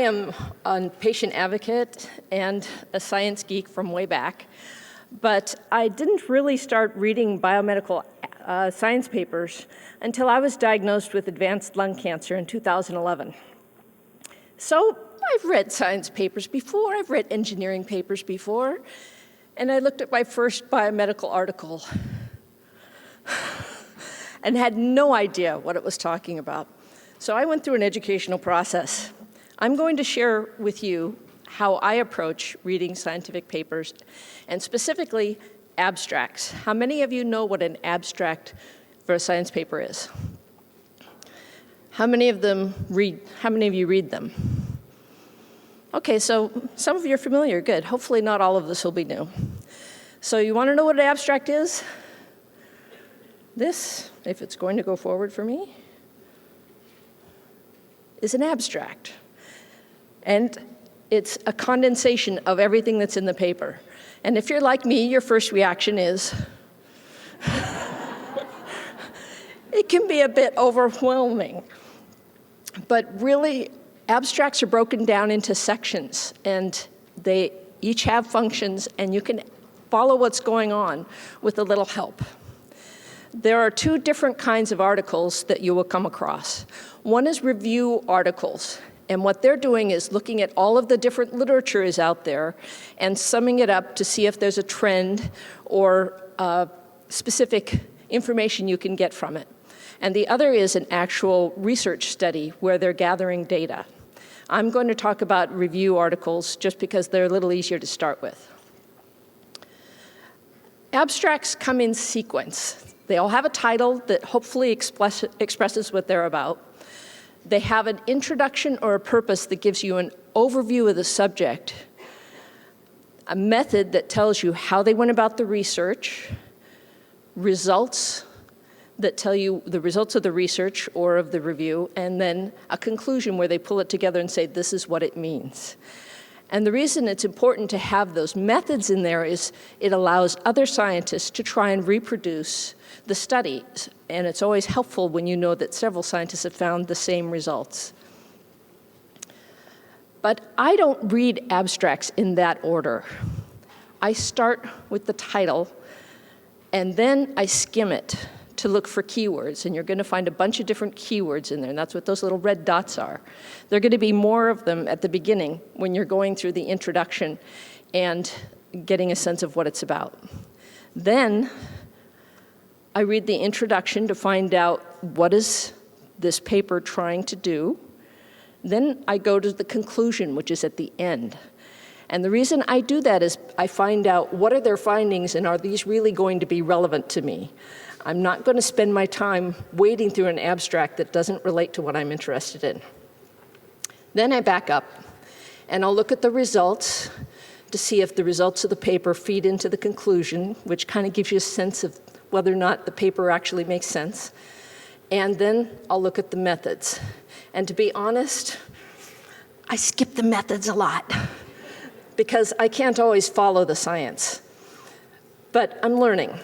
am a patient advocate and a science geek from way back, but I didn't really start reading biomedical science papers until I was diagnosed with advanced lung cancer in 2011. So I've read science papers before, I've read engineering papers before, and I looked at my first biomedical article and had no idea what it was talking about. So I went through an educational process. I'm going to share with you how I approach reading scientific papers, and specifically abstracts. How many of you know what an abstract for a science paper is? How many of you read them? Okay, so some of you are familiar, good. Hopefully not all of this will be new. So you want to know what an abstract is? This, if it's going to go forward for me, is an abstract. And it's a condensation of everything that's in the paper. And if you're like me, your first reaction is, it can be a bit overwhelming. But really, abstracts are broken down into sections, and they each have functions, and you can follow what's going on with a little help. There are two different kinds of articles that you will come across. One is review articles, and what they're doing is looking at all of the different literature is out there and summing it up to see if there's a trend or specific information you can get from it. And the other is an actual research study where they're gathering data. I'm going to talk about review articles just because they're a little easier to start with. Abstracts come in sequence. They all have a title that hopefully expresses what they're about. They have an introduction or a purpose that gives you an overview of the subject, a method that tells you how they went about the research, results that tell you the results of the research or of the review, and then a conclusion where they pull it together and say, this is what it means. And the reason it's important to have those methods in there is it allows other scientists to try and reproduce the studies. And it's always helpful when you know that several scientists have found the same results. But I don't read abstracts in that order. I start with the title, and then I skim it to look for keywords, and you're going to find a bunch of different keywords in there, and that's what those little red dots are. There are going to be more of them at the beginning when you're going through the introduction and getting a sense of what it's about. Then I read the introduction to find out what is this paper trying to do. Then I go to the conclusion, which is at the end. And the reason I do that is I find out what are their findings and are these really going to be relevant to me. I'm not going to spend my time wading through an abstract that doesn't relate to what I'm interested in. Then I back up, and I'll look at the results to see if the results of the paper feed into the conclusion, which kind of gives you a sense of whether or not the paper actually makes sense. And then I'll look at the methods. And to be honest, I skip the methods a lot because I can't always follow the science. But I'm learning.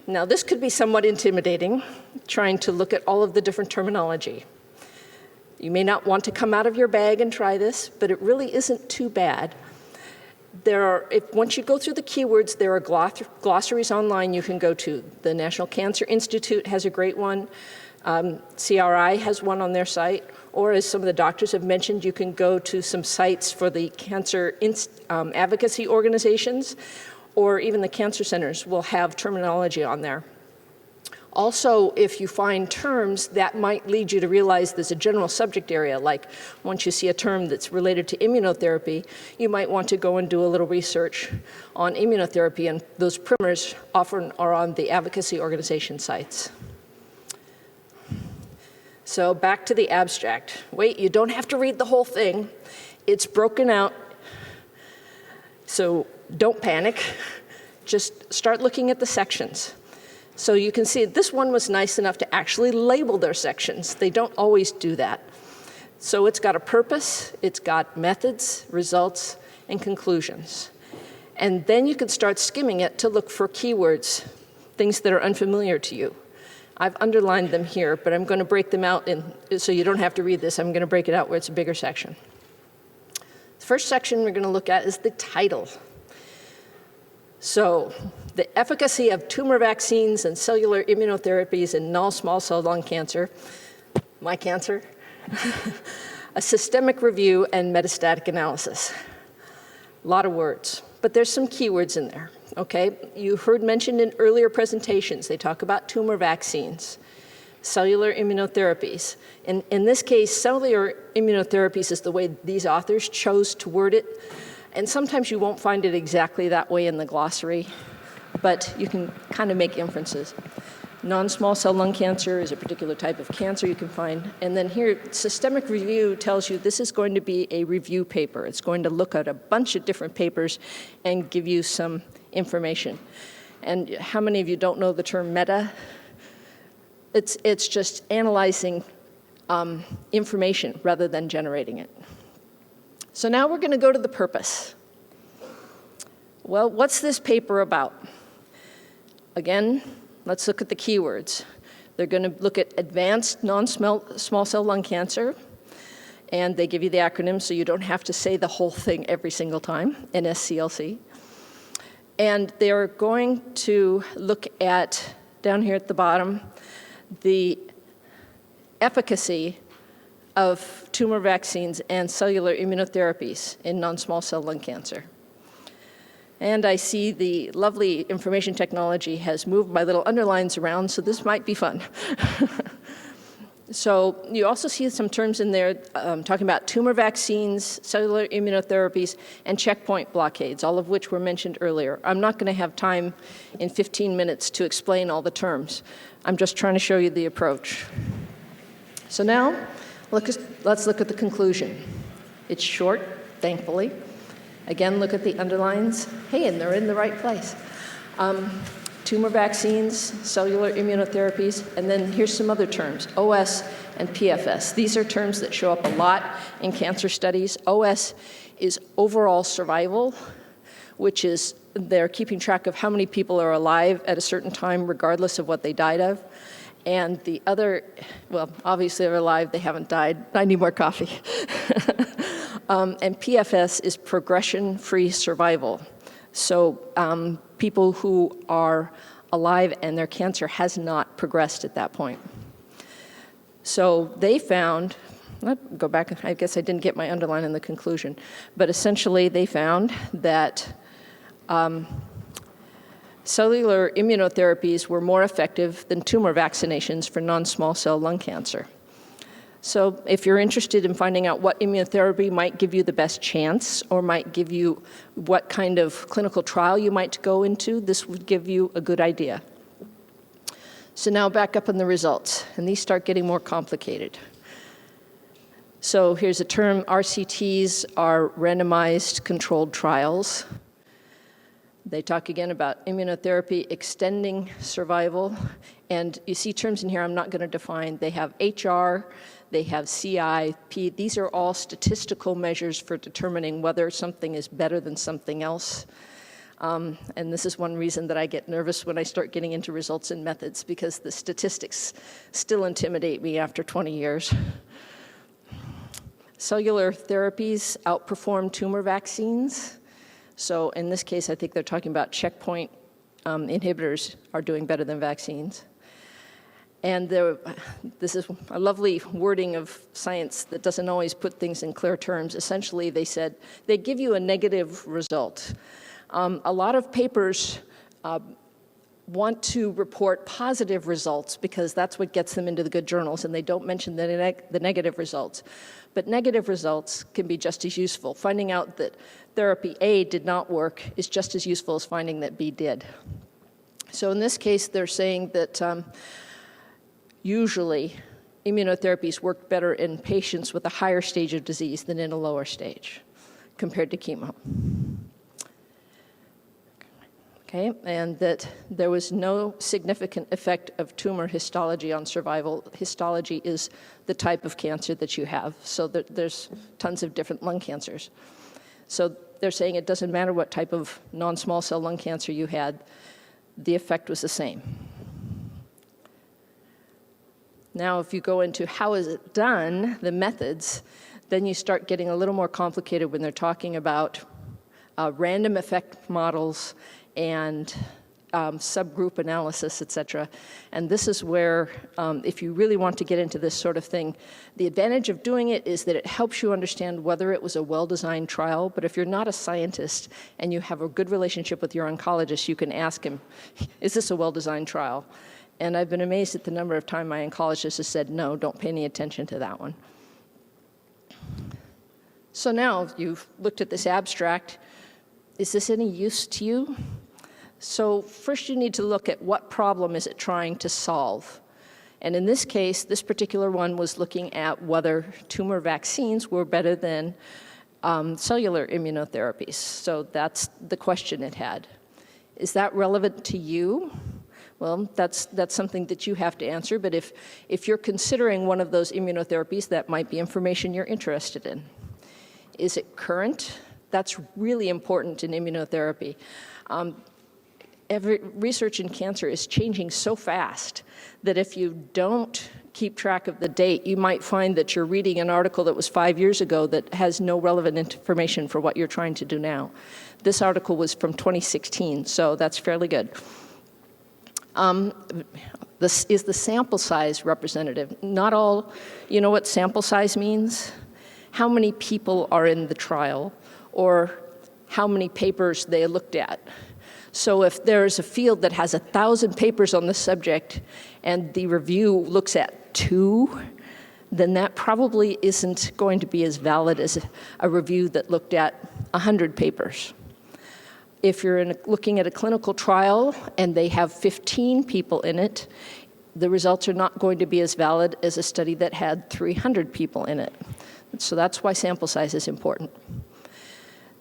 Now, this could be somewhat intimidating, trying to look at all of the different terminology. You may not want to come out of your bag and try this, but it really isn't too bad. Once you go through the keywords, there are glossaries online you can go to. The National Cancer Institute has a great one. CRI has one on their site. Or as some of the doctors have mentioned, you can go to some sites for the cancer advocacy organizations, or even the cancer centers will have terminology on there. Also, if you find terms, that might lead you to realize there's a general subject area, like once you see a term that's related to immunotherapy, you might want to go and do a little research on immunotherapy, and those primers often are on the advocacy organization sites. So back to the abstract. Wait, you don't have to read the whole thing. It's broken out, so don't panic. Just start looking at the sections. So you can see this one was nice enough to actually label their sections. They don't always do that. So it's got a purpose, it's got methods, results, and conclusions. And then you can start skimming it to look for keywords, things that are unfamiliar to you. I've underlined them here, but I'm going to break them out so you don't have to read this. I'm going to break it out where it's a bigger section. The first section we're going to look at is the title. So, the efficacy of tumor vaccines and cellular immunotherapies in non-small cell lung cancer, my cancer, a systemic review and metastatic analysis. A lot of words, but there's some keywords in there, okay? You heard mentioned in earlier presentations, they talk about tumor vaccines, cellular immunotherapies. In this case, cellular immunotherapies is the way these authors chose to word it, and sometimes you won't find it exactly that way in the glossary, but you can kind of make inferences. Non-small cell lung cancer is a particular type of cancer you can find. And then here, systemic review tells you this is going to be a review paper. It's going to look at a bunch of different papers and give you some information. And how many of you don't know the term meta? It's just analyzing information rather than generating it. So now we're going to go to the purpose. Well, what's this paper about? Again, let's look at the keywords. They're going to look at advanced non-small cell lung cancer, and they give you the acronym so you don't have to say the whole thing every single time, NSCLC. And they're going to look at, down here at the bottom, the efficacy of tumor vaccines and cellular immunotherapies in non-small cell lung cancer. And I see the lovely information technology has moved my little underlines around, so this might be fun. So you also see some terms in there talking about tumor vaccines, cellular immunotherapies, and checkpoint blockades, all of which were mentioned earlier. I'm not going to have time in 15 minutes to explain all the terms. I'm just trying to show you the approach. So now, let's look at the conclusion. It's short, thankfully. Again, look at the underlines. Hey, and they're in the right place. Tumor vaccines, cellular immunotherapies, and then here's some other terms, OS and PFS. These are terms that show up a lot in cancer studies. OS is overall survival, which is they're keeping track of how many people are alive at a certain time, regardless of what they died of. And the other, well, obviously they're alive, they haven't died. I need more coffee. And PFS is progression-free survival. So people who are alive and their cancer has not progressed at that point. So they found, let's go back, I guess I didn't get my underline in the conclusion, but essentially they found that cellular immunotherapies were more effective than tumor vaccinations for non-small cell lung cancer. So if you're interested in finding out what immunotherapy might give you the best chance or might give you what kind of clinical trial you might go into, this would give you a good idea. So now back up on the results, and these start getting more complicated. So here's a term, RCTs are randomized controlled trials. They talk again about immunotherapy extending survival, and you see terms in here I'm not going to define. They have HR, they have CI, P. These are all statistical measures for determining whether something is better than something else. And this is one reason that I get nervous when I start getting into results and methods, because the statistics still intimidate me after 20 years. Cellular therapies outperform tumor vaccines. So in this case, I think they're talking about checkpoint inhibitors are doing better than vaccines. And this is a lovely wording of science that doesn't always put things in clear terms. Essentially, they said they give you a negative result. A lot of papers want to report positive results because that's what gets them into the good journals, and they don't mention the negative results. But negative results can be just as useful. Finding out that therapy A did not work is just as useful as finding that B did. So in this case, they're saying that usually immunotherapies work better in patients with a higher stage of disease than in a lower stage compared to chemo. Okay, and that there was no significant effect of tumor histology on survival. Histology is the type of cancer that you have, so there's tons of different lung cancers. So they're saying it doesn't matter what type of non-small cell lung cancer you had, the effect was the same. Now, if you go into how is it done, the methods, then you start getting a little more complicated when they're talking about random effect models and subgroup analysis, et cetera. And this is where, if you really want to get into this sort of thing, the advantage of doing it is that it helps you understand whether it was a well-designed trial. But if you're not a scientist and you have a good relationship with your oncologist, you can ask him, is this a well-designed trial? And I've been amazed at the number of times my oncologist has said, no, don't pay any attention to that one. So now you've looked at this abstract. Is this any use to you? So first you need to look at what problem is it trying to solve. And in this case, this particular one was looking at whether tumor vaccines were better than cellular immunotherapies. So that's the question it had. Is that relevant to you? Well, that's something that you have to answer, but if you're considering one of those immunotherapies, that might be information you're interested in. Is it current? That's really important in immunotherapy. Every research in cancer is changing so fast that if you don't keep track of the date, you might find that you're reading an article that was 5 years ago that has no relevant information for what you're trying to do now. This article was from 2016, so that's fairly good. Is the sample size representative? Not all, you know what sample size means? How many people are in the trial, or how many papers they looked at. So if there's a field that has 1,000 papers on the subject and the review looks at 2, then that probably isn't going to be as valid as a review that looked at 100 papers. If you're looking at a clinical trial and they have 15 people in it, the results are not going to be as valid as a study that had 300 people in it. So that's why sample size is important.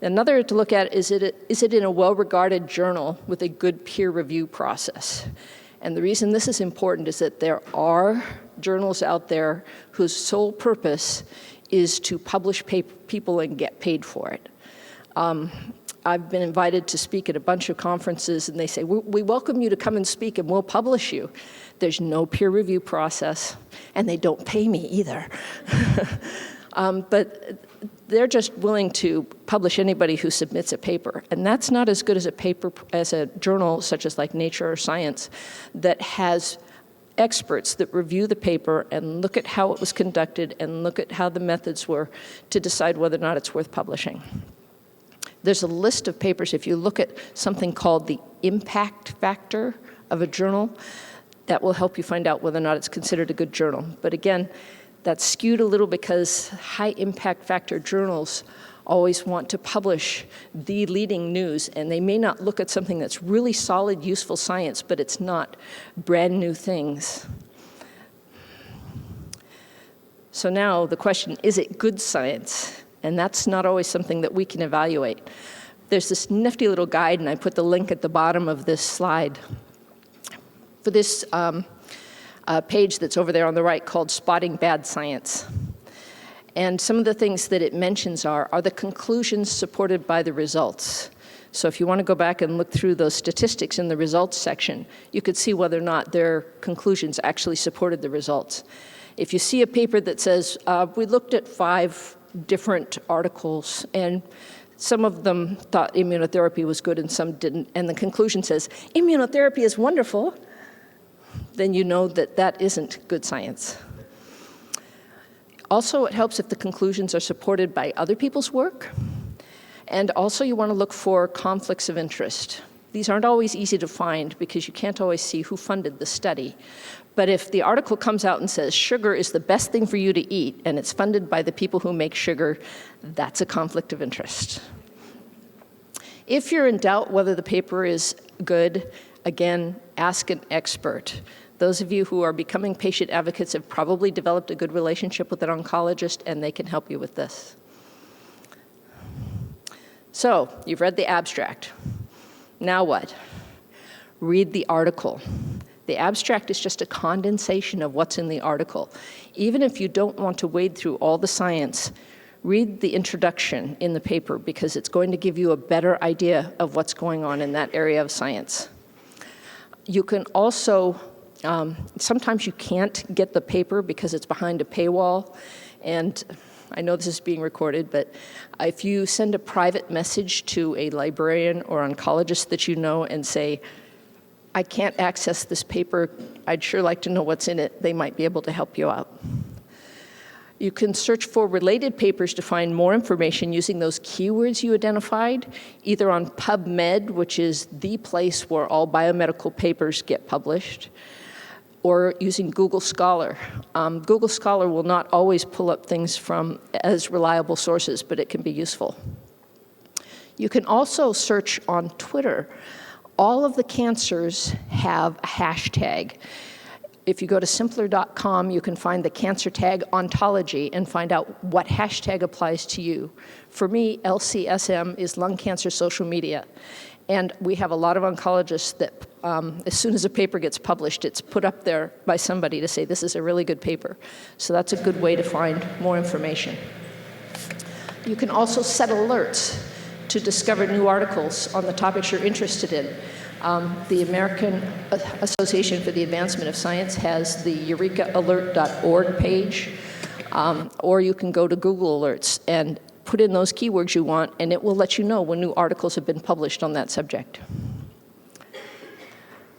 Another to look at is it in a well-regarded journal with a good peer review process? And the reason this is important is that there are journals out there whose sole purpose is to publish people and get paid for it. I've been invited to speak at a bunch of conferences, and they say, we welcome you to come and speak, and we'll publish you. There's no peer review process, and they don't pay me either. But they're just willing to publish anybody who submits a paper. And that's not as good as a journal such as like Nature or Science that has experts that review the paper and look at how it was conducted and look at how the methods were to decide whether or not it's worth publishing. There's a list of papers. If you look at something called the impact factor of a journal, that will help you find out whether or not it's considered a good journal. But again, that's skewed a little because high impact factor journals always want to publish the leading news, and they may not look at something that's really solid, useful science, but it's not brand new things. So now the question, is it good science? And that's not always something that we can evaluate. There's this nifty little guide, and I put the link at the bottom of this slide for this page that's over there on the right called Spotting Bad Science. And some of the things that it mentions are the conclusions supported by the results? So if you want to go back and look through those statistics in the results section, you could see whether or not their conclusions actually supported the results. If you see a paper that says, we looked at 5 different articles, and some of them thought immunotherapy was good and some didn't, and the conclusion says, immunotherapy is wonderful, then you know that that isn't good science. Also, it helps if the conclusions are supported by other people's work. And also, you want to look for conflicts of interest. These aren't always easy to find because you can't always see who funded the study. But if the article comes out and says sugar is the best thing for you to eat and it's funded by the people who make sugar, that's a conflict of interest. If you're in doubt whether the paper is good, again, ask an expert. Those of you who are becoming patient advocates have probably developed a good relationship with an oncologist, and they can help you with this. So, you've read the abstract. Now what? Read the article. The abstract is just a condensation of what's in the article. Even if you don't want to wade through all the science, read the introduction in the paper because it's going to give you a better idea of what's going on in that area of science. You can also Sometimes you can't get the paper because it's behind a paywall, and I know this is being recorded, but if you send a private message to a librarian or oncologist that you know and say, I can't access this paper, I'd sure like to know what's in it, they might be able to help you out. You can search for related papers to find more information using those keywords you identified, either on PubMed, which is the place where all biomedical papers get published, or using Google Scholar. Google Scholar will not always pull up things from as reliable sources, but it can be useful. You can also search on Twitter. All of the cancers have a hashtag. If you go to simpler.com, you can find the cancer tag ontology and find out what hashtag applies to you. For me, LCSM is lung cancer social media. And we have a lot of oncologists that as soon as a paper gets published, it's put up there by somebody to say, this is a really good paper. So that's a good way to find more information. You can also set alerts to discover new articles on the topics you're interested in. The American Association for the Advancement of Science has the eurekalert.org page, or you can go to Google Alerts and put in those keywords you want, and it will let you know when new articles have been published on that subject.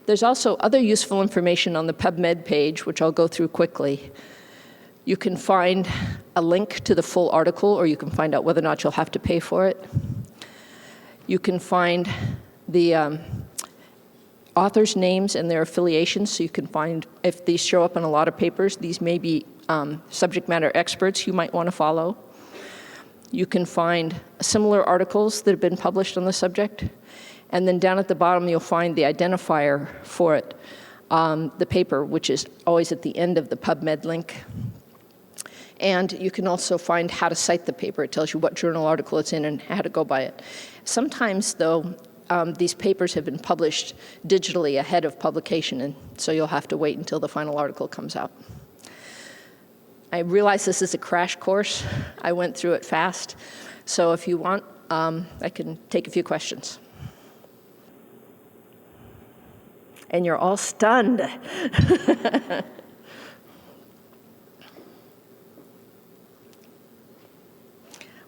There's also other useful information on the PubMed page, which I'll go through quickly. You can find a link to the full article, or you can find out whether or not you'll have to pay for it. You can find the authors' names and their affiliations, so you can find, if these show up in a lot of papers, these may be subject matter experts you might want to follow. You can find similar articles that have been published on the subject. And then down at the bottom, you'll find the identifier for it, the paper, which is always at the end of the PubMed link. And you can also find how to cite the paper. It tells you what journal article it's in and how to go by it. Sometimes, though, these papers have been published digitally ahead of publication, and so you'll have to wait until the final article comes out. I realize this is a crash course. I went through it fast. So if you want, I can take a few questions. And you're all stunned.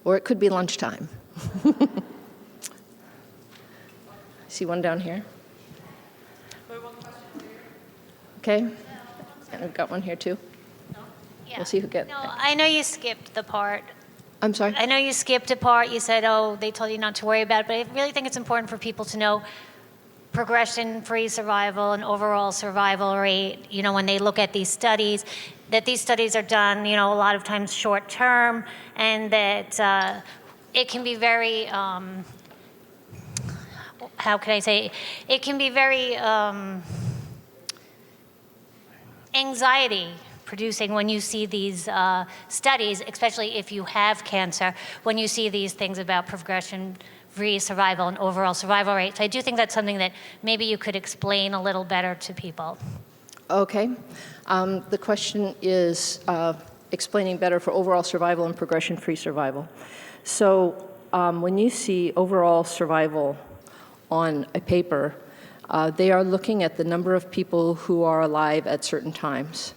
Or it could be lunchtime. See one down here? Okay. And I've got one here too. Yeah. We'll see who gets. No, I know you skipped the part. I'm sorry? I know you skipped a part. You said, oh, they told you not to worry about it, but I really think it's important for people to know progression-free survival and overall survival rate, you know, when they look at these studies, that these studies are done, you know, a lot of times short-term, and that it can be very, how can I say, it can be very anxiety producing when you see these studies, especially if you have cancer, when you see these things about progression-free survival and overall survival rates. I do think that's something that maybe you could explain a little better to people. Okay. The question is explaining better for overall survival and progression-free survival. So when you see overall survival on a paper, they are looking at the number of people who are alive at certain times.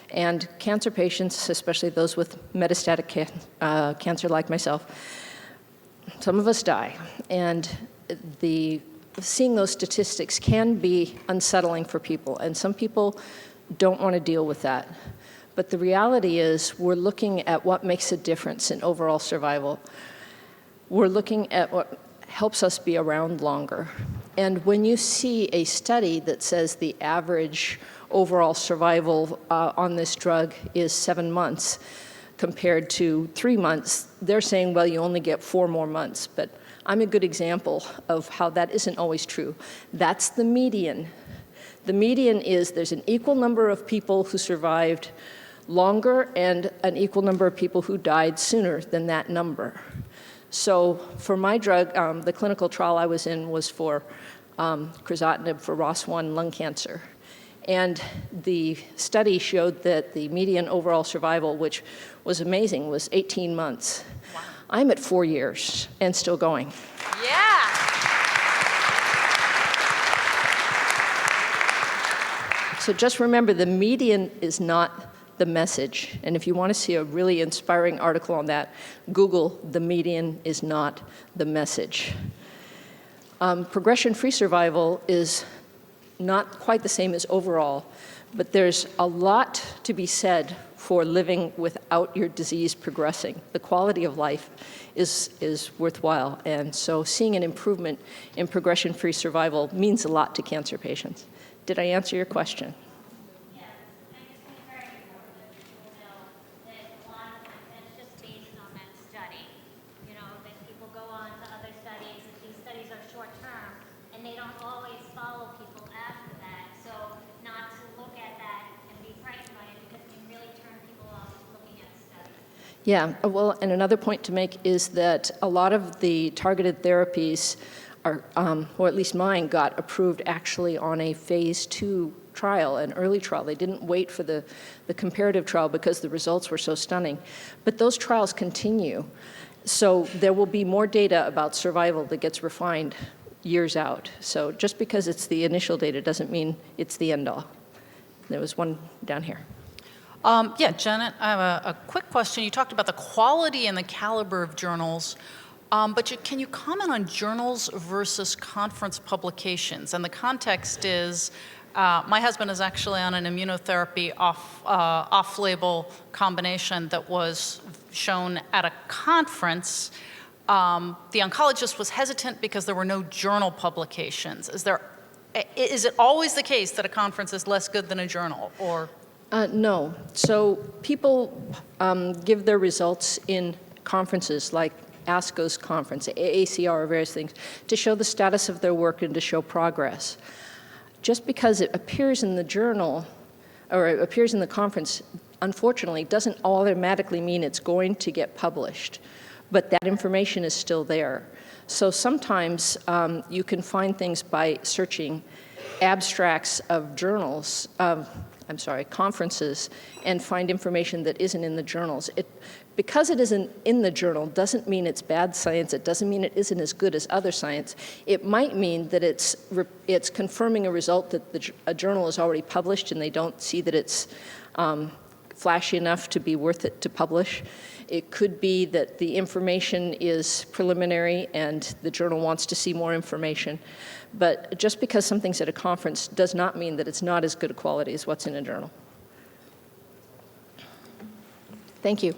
And cancer patients, especially those with metastatic cancer like myself, some of us die. And seeing those statistics can be unsettling for people. And some people don't want to deal with that. But the reality is we're looking at what makes a difference in overall survival. We're looking at what helps us be around longer. And when you see a study that says the average overall survival on this drug is 7 months compared to 3 months, they're saying, well, you only get 4 more months. But I'm a good example of how that isn't always true. That's the median. The median is there's an equal number of people who survived longer and an equal number of people who died sooner than that number. So for my drug, the clinical trial I was in was for crizotinib for ROS1 lung cancer. And the study showed that the median overall survival, which was amazing, was 18 months. Wow. I'm at 4 years and still going. Yeah. So just remember, the median is not the message. And if you want to see a really inspiring article on that, Google "the median is not the message." Progression-free survival is not quite the same as overall, but there's a lot to be said for living without your disease progressing. The quality of life is worthwhile, and so seeing an improvement in progression-free survival means a lot to cancer patients. Did I answer your question? Yes, I just think it's very important that people know that a lot of times that's just based on that study. You know, that people go on to other studies, and these studies are short-term, and they don't always follow people after that. So not to look at that and be frightened by it, because it can really turn people off looking at studies. Yeah, well, and another point to make is that a lot of the targeted therapies are, or at least mine, got approved actually on a phase 2 trial, an early trial. They didn't wait for the comparative trial because the results were so stunning. But those trials continue. So there will be more data about survival that gets refined years out. So just because it's the initial data doesn't mean it's the end all. There was one down here. Yeah, Janet, I have a quick question. You talked about the quality and the caliber of journals, but can you comment on journals versus conference publications? And the context is, my husband is actually on an immunotherapy off-label combination that was shown at a conference. The oncologist was hesitant because there were no journal publications. Is it always the case that a conference is less good than a journal, or? No. So people give their results in conferences like ASCO's conference, AACR, or various things, to show the status of their work and to show progress. Just because it appears in the journal or it appears in the conference, unfortunately, doesn't automatically mean it's going to get published. But that information is still there. So sometimes you can find things by searching abstracts of journals, conferences, and find information that isn't in the journals. Because it isn't in the journal doesn't mean it's bad science. It doesn't mean it isn't as good as other science. It might mean that it's confirming a result that a journal has already published and they don't see that it's flashy enough to be worth it to publish. It could be that the information is preliminary and the journal wants to see more information. But just because something's at a conference does not mean that it's not as good a quality as what's in a journal. Thank you.